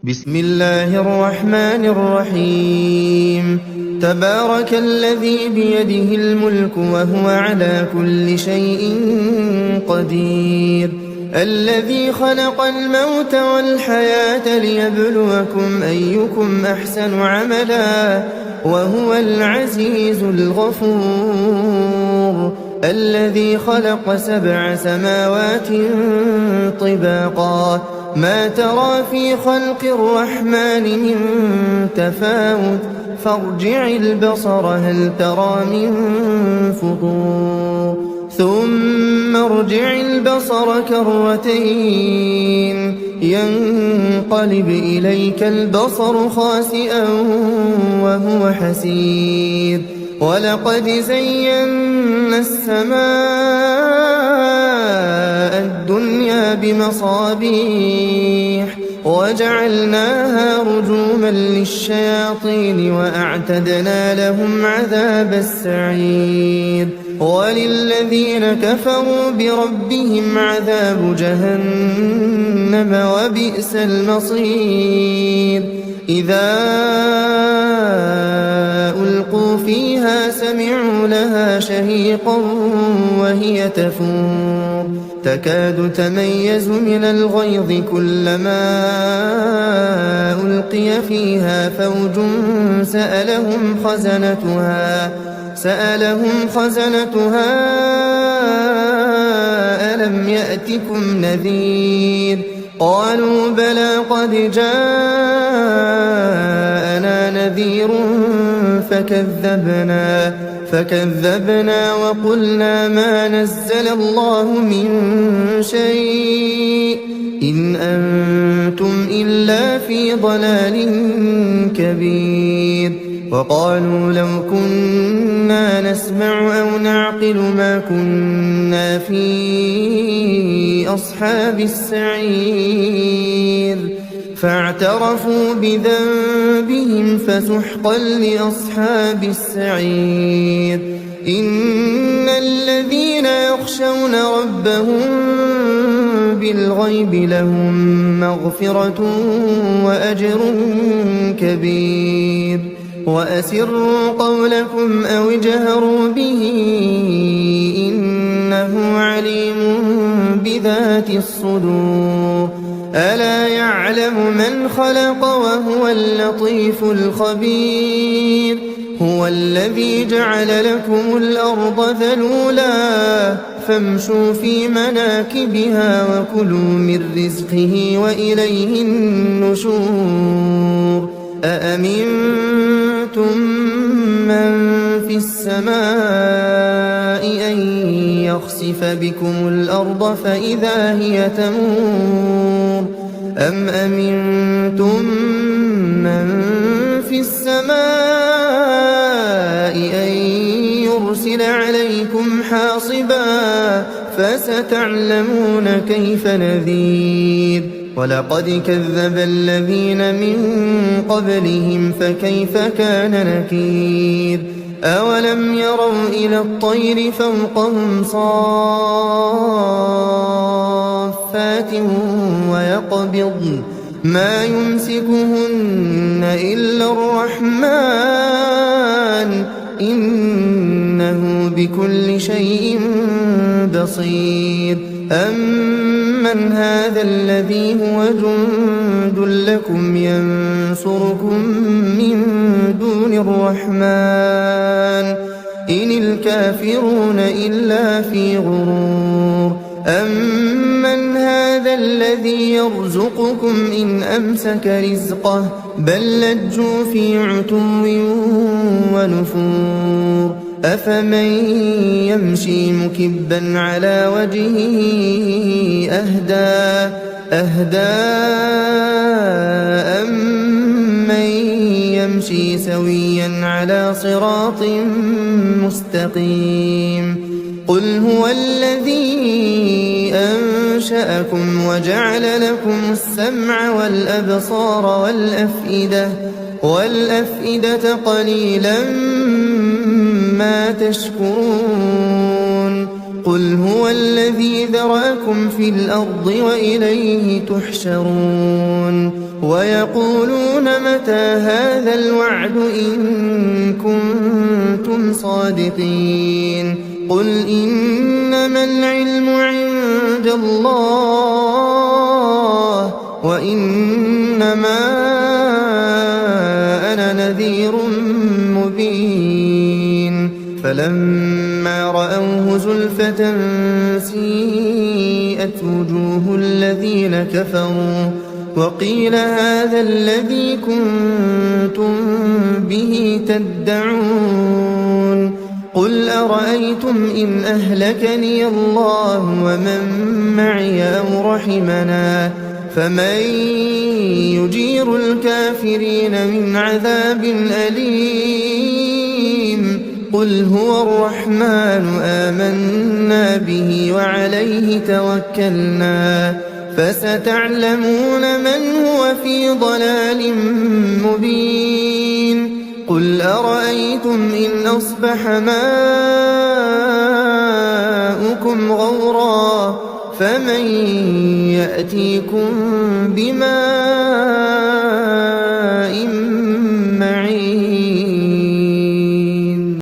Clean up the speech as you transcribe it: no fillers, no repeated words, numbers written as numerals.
بسم الله الرحمن الرحيم. تبارك الذي بيده الملك وهو على كل شيء قدير، الذي خلق الموت والحياة ليبلوكم أيكم أحسن عملا وهو العزيز الغفور، الذي خلق 7 سماوات طباقا ما ترى في خلق الرحمن من تفاوت فارجع البصر هل ترى من فطور ثم ارجع البصر كرتين ينقلب إليك البصر خاسئا وهو حسير، ولقد زينا السماء الدنيا بمصابيح وجعلناها رجوما للشياطين وأعتدنا لهم عذاب السعير، وللذين كفروا بربهم عذاب جهنم وبئس المصير. إذا ألقوا فيها سمعوا لها شهيقا وهي تفور تكاد تميز من الغيظ كلما ألقي فيها فوج سألهم خزنتها ألم يأتكم نذير؟ قالوا بلى قد جاءنا نذير فكذبنا وقلنا ما نزل الله من شيء إن أنتم إلا في ضلال كبير. وقالوا لو كنا نسمع أو نعقل ما كنا في أصحاب السعير، فاعترفوا بذنبهم فسحقا لأصحاب السعير. إن الذين يخشون ربهم بالغيب لهم مغفرة وأجر كبير. وأسروا قولكم أو اجهروا به إنه عليم بذات الصدور. ألا يعلم من خلق وهو اللطيف الخبير. هو الذي جعل لكم الأرض ذلولا فامشوا في مناكبها وكلوا من رزقه وإليه النشور. أأمنتم من في السماء أن يخسف بكم الأرض فإذا هي تمور أم أمنتم من في السماء أن يرسل عليكم حاصبا فستعلمون كيف نذير. ولقد كذب الذين من قبلهم فكيف كان نكير. أولم يروا إلى الطير فوقهم صافات ويقبضن ما يمسكهن إلا الرحمن إنه بكل شيء بصير. أمن هذا الذي هو جند لكم ينصركم من دون الرحمن إن الكافرون إلا في غرور. أمن هذا الذي يرزقكم إن أمسك رزقه بل لجوا في عتو ونفور. أفمن يمشي مكبا على وجهه أهدى أمن يمشي سويا على صراط مستقيم. قل هو الذي أنشأكم وجعل لكم السمع والأبصار والأفئدة قليلا ما تشكرون. قل هو الذي ذرأكم في الأرض وإليه تحشرون ويقولون متى هذا الوعد إن كنتم صادقين قل إنما العلم عند الله وإنما أنا نذير مبين فلما رأوه زلفة سيئت وجوه الذين كفروا وقيل هذا الذي كنتم به تدعون قل أرأيتم إن أهلكني الله ومن معي أو رحمنا فمن يجير الكافرين من عذاب أليم قل هو الرحمن آمنا به وعليه توكلنا فستعلمون من هو في ضلال مبين قل أرأيتم إن أصبح ماؤكم غورا فمن يأتيكم بماء